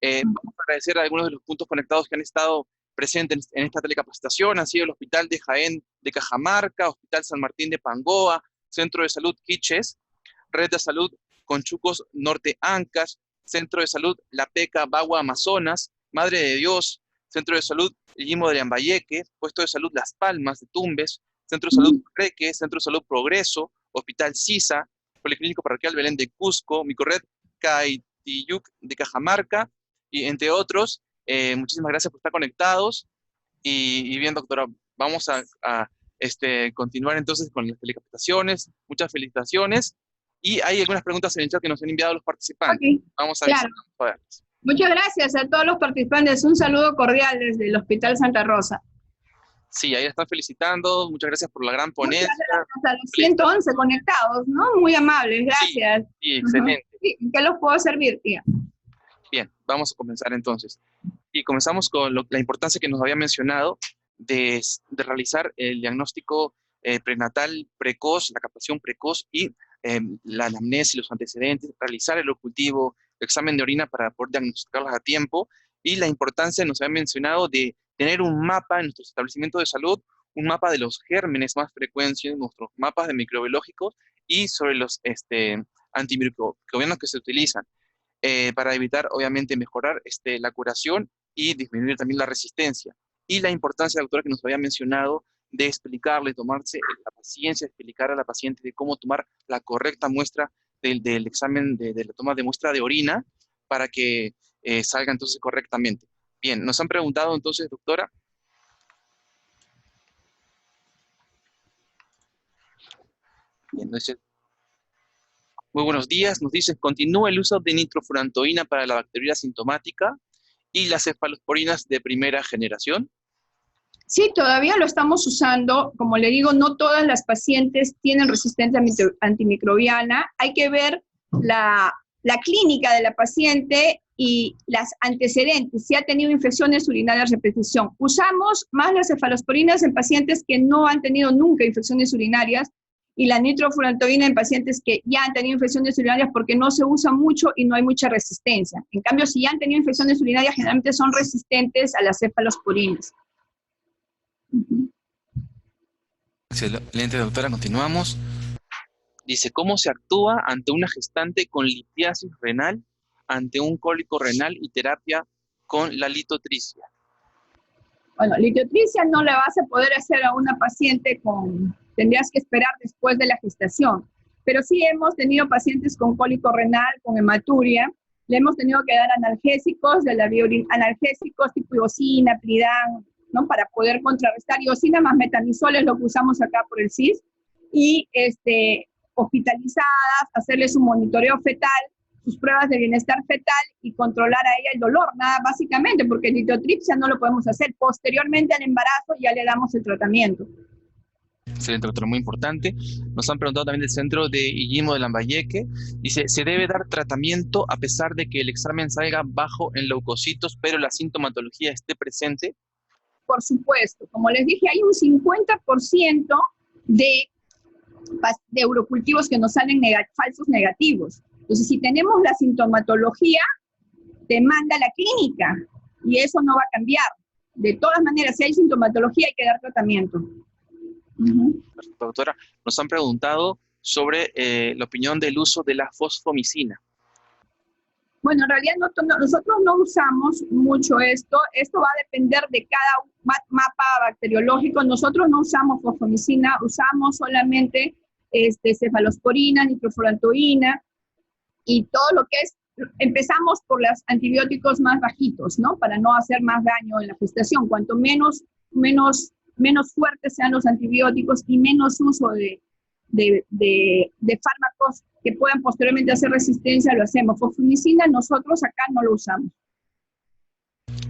Vamos a agradecer a algunos de los puntos conectados que han estado presentes en esta telecapacitación. Han sido el Hospital de Jaén de Cajamarca, Hospital San Martín de Pangoa, Centro de Salud Quiches, Red de Salud Conchucos Norte Ancash, Centro de Salud La Peca Bagua Amazonas, Madre de Dios, Centro de Salud Limo de Lambayeque, Puesto de Salud Las Palmas de Tumbes, Centro de Salud Reque, Centro de Salud Progreso, Hospital Sisa, Policlínico Parroquial Belén de Cusco, Microred Caitiyuc de Cajamarca, y entre otros. Muchísimas gracias por estar conectados. Y bien, doctora, vamos a continuar entonces con las telecapacitaciones. Muchas felicitaciones. Y hay algunas preguntas en el chat que nos han enviado los participantes. Okay. Vamos a Claro. Muchas gracias a todos los participantes. Un saludo cordial desde el Hospital Santa Rosa. Sí, ahí están felicitando. Muchas gracias por la gran ponencia. Muchas gracias a los 111 conectados, ¿no? Muy amables, gracias. Sí, excelente. ¿En qué los puedo servir, tía? Bien, vamos a comenzar entonces. Y comenzamos con la importancia que nos había mencionado de realizar el diagnóstico prenatal precoz, la captación precoz y la anamnesis, los antecedentes, realizar el cultivo, el examen de orina para poder diagnosticarlas a tiempo, y la importancia, nos había mencionado, de tener un mapa en nuestro establecimiento de salud, un mapa de los gérmenes más frecuentes, nuestros mapas de microbiológicos y sobre los antimicrobianos que se utilizan, para evitar, obviamente, mejorar la curación y disminuir también la resistencia. Y la importancia, doctora, que nos había mencionado, de explicarle, tomarse la paciencia, explicar a la paciente de cómo tomar la correcta muestra del examen, de la toma de muestra de orina, para que salga entonces correctamente. Bien, nos han preguntado entonces, doctora. Bien, muy buenos días, nos dicen, continúa el uso de nitrofurantoína para la bacteriuria sintomática y las cefalosporinas de primera generación. Sí, todavía lo estamos usando. Como le digo, no todas las pacientes tienen resistencia antimicrobiana. Hay que ver la clínica de la paciente y las antecedentes, si ha tenido infecciones urinarias a repetición. Usamos más las cefalosporinas en pacientes que no han tenido nunca infecciones urinarias, y la nitrofurantoína en pacientes que ya han tenido infecciones urinarias, porque no se usa mucho y no hay mucha resistencia. En cambio, si ya han tenido infecciones urinarias, generalmente son resistentes a las cefalosporinas. Excelente, doctora. Continuamos. Dice, ¿cómo se actúa ante una gestante con litiasis renal, ante un cólico renal y terapia con la litotricia? Bueno, litotricia no la vas a poder hacer a una paciente tendrías que esperar después de la gestación. Pero sí hemos tenido pacientes con cólico renal, con hematuria, le hemos tenido que dar analgésicos de la vía urinaria, analgésicos tipo iosina, Pridán, ¿no? Para poder contrarrestar. Iosina más metamizol es lo que usamos acá por el CIS, y hospitalizadas, hacerles un monitoreo fetal, sus pruebas de bienestar fetal y controlar a ella el dolor, nada básicamente, porque litotripsia no lo podemos hacer. Posteriormente al embarazo ya le damos el tratamiento. Excelente, doctor, muy importante. Nos han preguntado también del centro de Illimo de Lambayeque. Dice, ¿se debe dar tratamiento a pesar de que el examen salga bajo en leucocitos, pero la sintomatología esté presente? Por supuesto. Como les dije, hay un 50% de urocultivos que nos salen falsos negativos. Entonces, si tenemos la sintomatología, te manda la clínica, y eso no va a cambiar. De todas maneras, si hay sintomatología, hay que dar tratamiento. Ujú. Perfecto, doctora. Nos han preguntado sobre la opinión del uso de la fosfomicina. Bueno, en realidad nosotros no usamos mucho esto. Esto va a depender de cada mapa bacteriológico. Nosotros no usamos fosfomicina, usamos solamente cefalosporina, nitrofurantoína y todo lo que es. Empezamos por los antibióticos más bajitos, ¿no? Para no hacer más daño en la gestación. Cuanto menos fuertes sean los antibióticos y menos uso de fármacos que puedan posteriormente hacer resistencia, lo hacemos. Fosfomicina nosotros acá no lo usamos.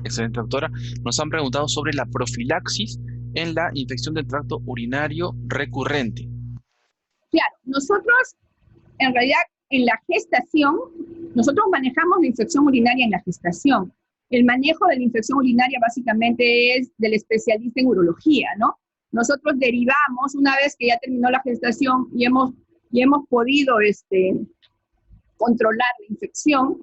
Excelente, doctora. Nos han preguntado sobre la profilaxis en la infección del tracto urinario recurrente. Claro, nosotros en realidad en la gestación, nosotros manejamos la infección urinaria en la gestación. El manejo de la infección urinaria básicamente es del especialista en urología, ¿no? Nosotros derivamos, una vez que ya terminó la gestación y hemos podido controlar la infección,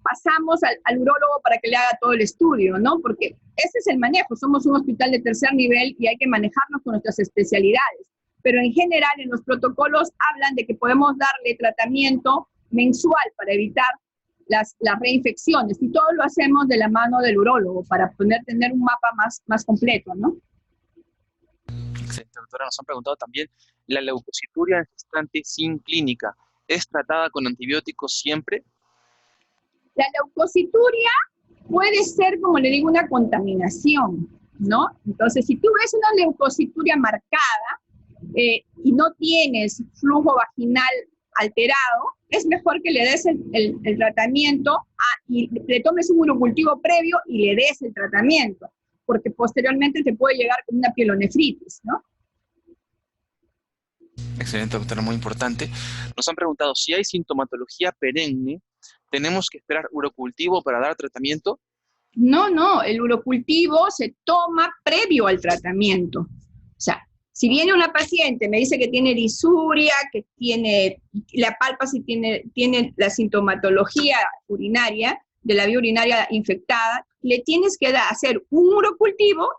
pasamos al urólogo para que le haga todo el estudio, ¿no? Porque ese es el manejo, somos un hospital de tercer nivel y hay que manejarnos con nuestras especialidades. Pero en general en los protocolos hablan de que podemos darle tratamiento mensual para evitar las reinfecciones, y todo lo hacemos de la mano del urólogo para poder tener un mapa más completo, ¿no? Excelente, doctora. Nos han preguntado también, ¿la leucocituria en gestante sin clínica es tratada con antibióticos siempre? La leucocituria puede ser, como le digo, una contaminación, ¿no? Entonces, si tú ves una leucocituria marcada y no tienes flujo vaginal alterado, es mejor que le des el tratamiento y le tomes un urocultivo previo y le des el tratamiento, porque posteriormente te puede llegar con una pielonefritis, ¿no? Excelente, doctora, muy importante. Nos han preguntado si hay sintomatología perenne, ¿tenemos que esperar urocultivo para dar tratamiento? No, el urocultivo se toma previo al tratamiento. O sea, si viene una paciente, me dice que tiene disuria, que tiene, la palpa si tiene la sintomatología urinaria, de la vía urinaria infectada, le tienes que hacer un urocultivo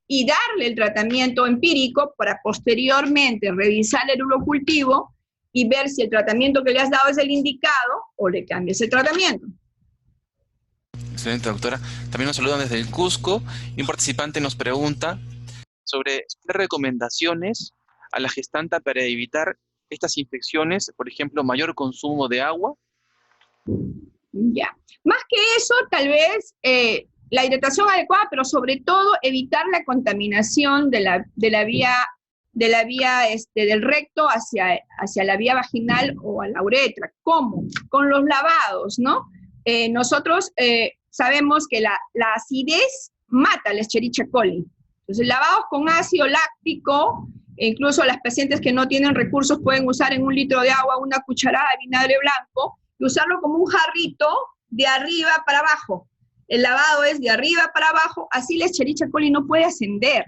y darle el tratamiento empírico para posteriormente revisar el urocultivo y ver si el tratamiento que le has dado es el indicado o le cambias el tratamiento. Excelente, doctora. También nos saludan desde el Cusco y un participante nos pregunta sobre recomendaciones a la gestanta para evitar estas infecciones, por ejemplo, mayor consumo de agua. Ya. Más que eso, tal vez la hidratación adecuada, pero sobre todo evitar la contaminación de la vía del recto hacia la vía vaginal o a la uretra. ¿Cómo? Con los lavados, ¿no? Nosotros sabemos que la acidez mata la Escherichia coli. Entonces, lavados con ácido láctico, incluso las pacientes que no tienen recursos pueden usar en 1 litro de agua una cucharada de vinagre blanco y usarlo como un jarrito de arriba para abajo. El lavado es de arriba para abajo, así la Escherichia coli no puede ascender.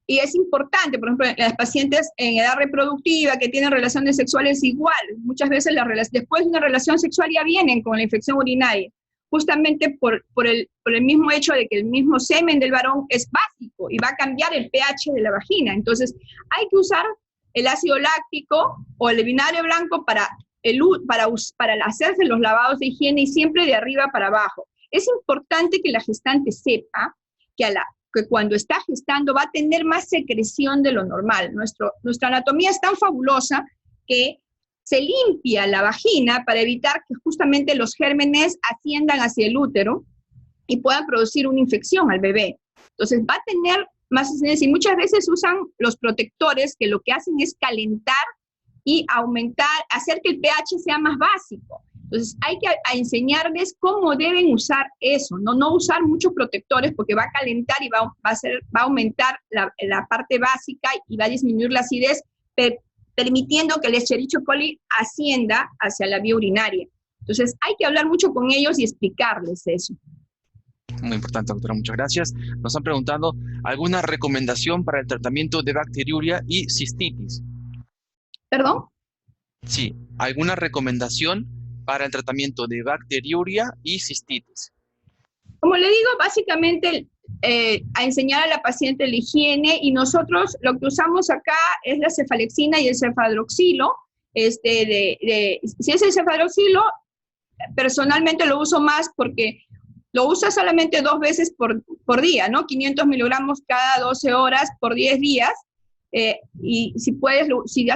Y es importante, por ejemplo, en las pacientes en edad reproductiva que tienen relaciones sexuales igual, muchas veces después de una relación sexual ya vienen con la infección urinaria, justamente por el mismo hecho de que el mismo semen del varón es básico y va a cambiar el pH de la vagina. Entonces, hay que usar el ácido láctico o el vinagre blanco para hacerse los lavados de higiene y siempre de arriba para abajo. Es importante que la gestante sepa que cuando está gestando va a tener más secreción de lo normal. Nuestra anatomía es tan fabulosa que se limpia la vagina para evitar que justamente los gérmenes asciendan hacia el útero y puedan producir una infección al bebé. Entonces va a tener más ascendencia y muchas veces usan los protectores que lo que hacen es calentar y hacer que el pH sea más básico. Entonces hay que enseñarles cómo deben usar eso, no usar muchos protectores porque va a calentar y va a aumentar la parte básica y va a disminuir la acidez, permitiendo que el Escherichia coli ascienda hacia la vía urinaria. Entonces hay que hablar mucho con ellos y explicarles eso. Muy importante, doctora, muchas gracias. Nos han preguntado alguna recomendación para el tratamiento de bacteriuria y cistitis. ¿Perdón? Sí, ¿alguna recomendación para el tratamiento de bacteriuria y cistitis? Como le digo, básicamente a enseñar a la paciente la higiene, y nosotros lo que usamos acá es la cefalexina y el cefadroxilo. Si es el cefadroxilo, personalmente lo uso más porque lo usa solamente 2 veces por día, ¿no? 500 miligramos cada 12 horas por 10 días. Y si puedes, si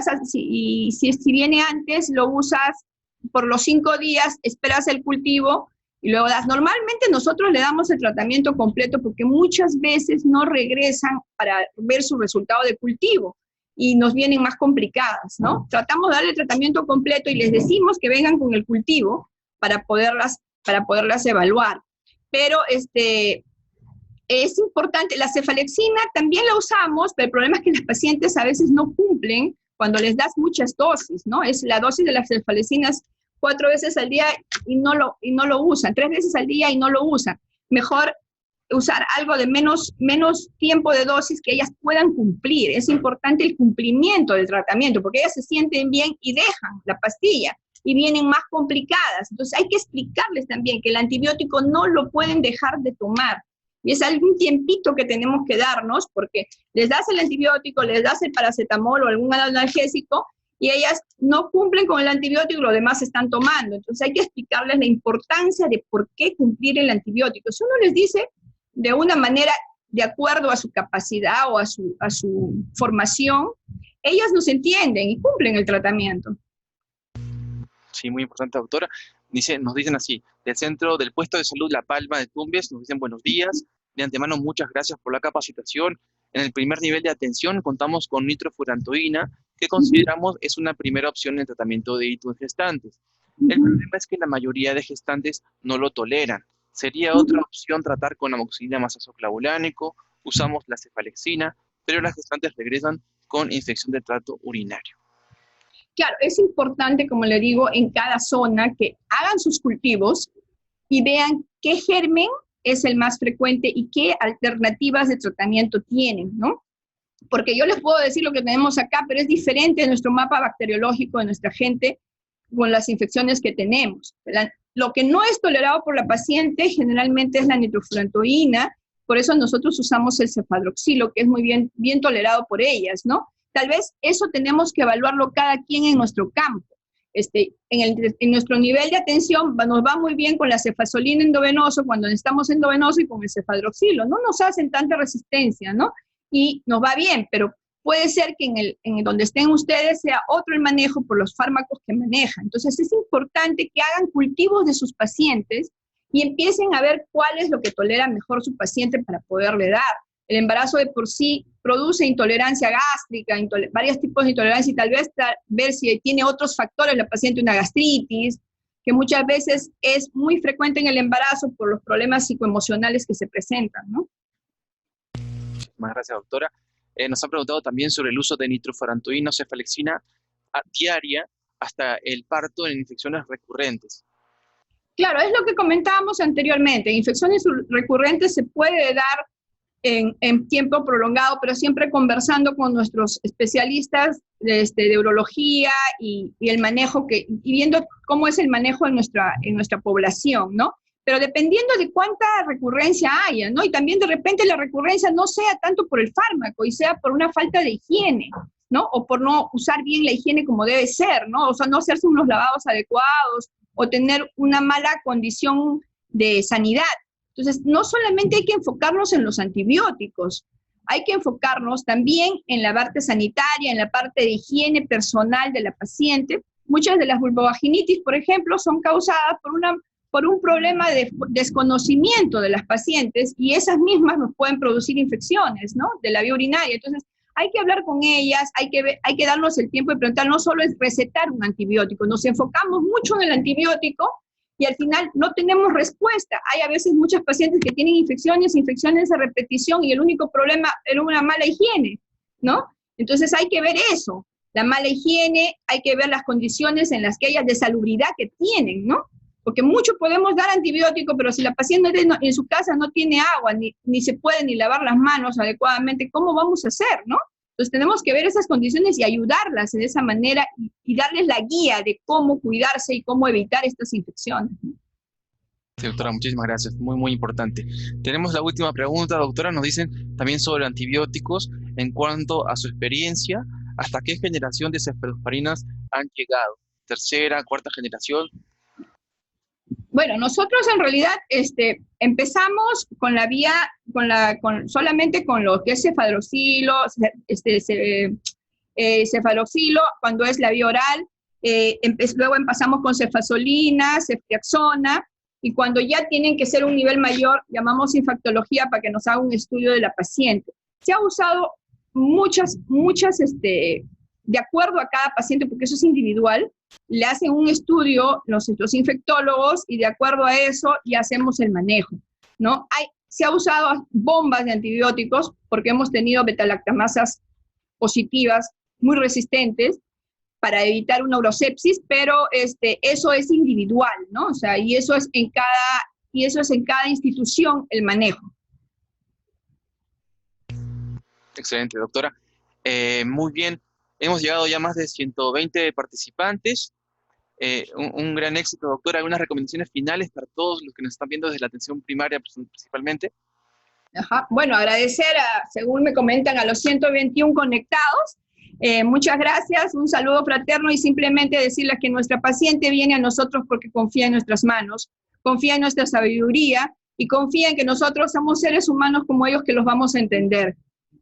viene antes, lo usas por los 5 días, esperas el cultivo y luego das. Normalmente nosotros le damos el tratamiento completo porque muchas veces no regresan para ver su resultado de cultivo y nos vienen más complicadas, ¿no? Tratamos de darle el tratamiento completo y les decimos que vengan con el cultivo para poderlas evaluar. Pero es importante, la cefalexina también la usamos, pero el problema es que las pacientes a veces no cumplen cuando les das muchas dosis, ¿no? Es la dosis de las cefalexina 4 veces al día y no lo usan, 3 veces al día y no lo usan. Mejor usar algo de menos tiempo de dosis que ellas puedan cumplir. Es importante el cumplimiento del tratamiento, porque ellas se sienten bien y dejan la pastilla y vienen más complicadas. Entonces hay que explicarles también que el antibiótico no lo pueden dejar de tomar. Y es algún tiempito que tenemos que darnos, porque les das el antibiótico, les das el paracetamol o algún analgésico, y ellas no cumplen con el antibiótico y lo demás están tomando. Entonces hay que explicarles la importancia de por qué cumplir el antibiótico. Si uno les dice de una manera de acuerdo a su capacidad o a su formación, ellas nos entienden y cumplen el tratamiento. Sí, muy importante, doctora. Nos dicen así, del puesto de salud La Palma de Tumbes, nos dicen buenos días. De antemano, muchas gracias por la capacitación. En el primer nivel de atención contamos con nitrofurantoína, que consideramos es una primera opción en el tratamiento de ITU en gestantes. El problema es que la mayoría de gestantes no lo toleran. Sería otra opción tratar con amoxicilina masazo-clavulánico, usamos la cefalexina, pero las gestantes regresan con infección del tracto urinario. Claro, es importante, como le digo, en cada zona que hagan sus cultivos y vean qué germen es el más frecuente y qué alternativas de tratamiento tienen, ¿no? Porque yo les puedo decir lo que tenemos acá, pero es diferente de nuestro mapa bacteriológico de nuestra gente con las infecciones que tenemos. Lo que no es tolerado por la paciente generalmente es la nitrofurantoína, por eso nosotros usamos el cefadroxilo, que es muy bien tolerado por ellas, ¿no? Tal vez eso tenemos que evaluarlo cada quien en nuestro campo. En nuestro nivel de atención nos va muy bien con la cefazolina endovenoso cuando estamos endovenoso y con el cefadroxilo. No nos hacen tanta resistencia, ¿no? Y nos va bien, pero puede ser que en donde estén ustedes sea otro el manejo por los fármacos que manejan. Entonces es importante que hagan cultivos de sus pacientes y empiecen a ver cuál es lo que tolera mejor su paciente para poderle dar. El embarazo de por sí produce intolerancia gástrica, varios tipos de intolerancia, y tal vez ver si tiene otros factores la paciente, una gastritis, que muchas veces es muy frecuente en el embarazo por los problemas psicoemocionales que se presentan, ¿no? Muchas gracias, doctora. Nos han preguntado también sobre el uso de nitrofurantoína o cefalexina diaria hasta el parto en infecciones recurrentes. Claro, es lo que comentábamos anteriormente. Infecciones recurrentes se puede dar en tiempo prolongado, pero siempre conversando con nuestros especialistas de urología y el manejo y viendo cómo es el manejo en nuestra población, ¿no? Pero dependiendo de cuánta recurrencia haya, ¿no? Y también de repente la recurrencia no sea tanto por el fármaco y sea por una falta de higiene, ¿no? O por no usar bien la higiene como debe ser, ¿no? O sea, no hacerse unos lavados adecuados o tener una mala condición de sanidad. Entonces, no solamente hay que enfocarnos en los antibióticos, hay que enfocarnos también en la parte sanitaria, en la parte de higiene personal de la paciente. Muchas de las vulvovaginitis, por ejemplo, son causadas por un problema de desconocimiento de las pacientes, y esas mismas nos pueden producir infecciones, ¿no? De la vía urinaria. Entonces, hay que hablar con ellas, hay que darnos el tiempo de preguntar, no solo es recetar un antibiótico, nos enfocamos mucho en el antibiótico, y al final no tenemos respuesta. Hay a veces muchas pacientes que tienen infecciones de repetición, y el único problema era una mala higiene, ¿no? Entonces hay que ver eso, la mala higiene, hay que ver las condiciones en las que ellas de salubridad que tienen, ¿no? Porque mucho podemos dar antibiótico, pero si la paciente en su casa no tiene agua, ni se puede ni lavar las manos adecuadamente, ¿cómo vamos a hacer, no? Entonces tenemos que ver esas condiciones y ayudarlas de esa manera y darles la guía de cómo cuidarse y cómo evitar estas infecciones. Sí, doctora, muchísimas gracias. Muy, muy importante. Tenemos la última pregunta, doctora. Nos dicen también sobre antibióticos en cuanto a su experiencia. ¿Hasta qué generación de cefalosporinas han llegado? ¿Tercera, cuarta generación? Bueno, nosotros en realidad empezamos con la vía, solamente con lo que es cefadroxilo, cefaloxilo, cuando es la vía oral. Luego empezamos con cefazolina, ceftriaxona, y cuando ya tienen que ser un nivel mayor, llamamos infectología para que nos haga un estudio de la paciente. Se ha usado muchas, de acuerdo a cada paciente, porque eso es individual, le hacen un estudio los infectólogos y de acuerdo a eso ya hacemos el manejo, ¿no? Se ha usado bombas de antibióticos porque hemos tenido betalactamasas positivas muy resistentes para evitar una urosepsis, pero eso es individual, ¿no? O sea, y eso es en cada institución el manejo. Excelente, doctora. Muy bien. Hemos llegado ya a más de 120 participantes. Un gran éxito, doctora. ¿Algunas recomendaciones finales para todos los que nos están viendo desde la atención primaria principalmente? Ajá. Bueno, agradecer, según me comentan, a los 121 conectados. Muchas gracias, un saludo fraterno y simplemente decirles que nuestra paciente viene a nosotros porque confía en nuestras manos, confía en nuestra sabiduría y confía en que nosotros somos seres humanos como ellos que los vamos a entender.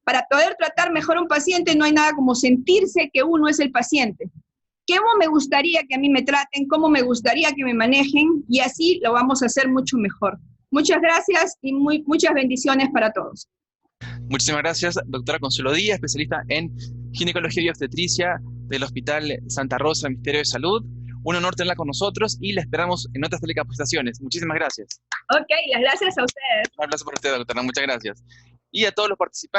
Para poder tratar mejor a un paciente no hay nada como sentirse que uno es el paciente. ¿Cómo me gustaría que a mí me traten? ¿Cómo me gustaría que me manejen? Y así lo vamos a hacer mucho mejor. Muchas gracias y muchas bendiciones para todos. Muchísimas gracias, doctora Consuelo Díaz, especialista en ginecología y obstetricia del Hospital Santa Rosa, Ministerio de Salud. Un honor tenerla con nosotros y la esperamos en otras telecapacitaciones. Muchísimas gracias. Ok, las gracias a ustedes. Un abrazo para usted, doctora. Muchas gracias. Y a todos los participantes.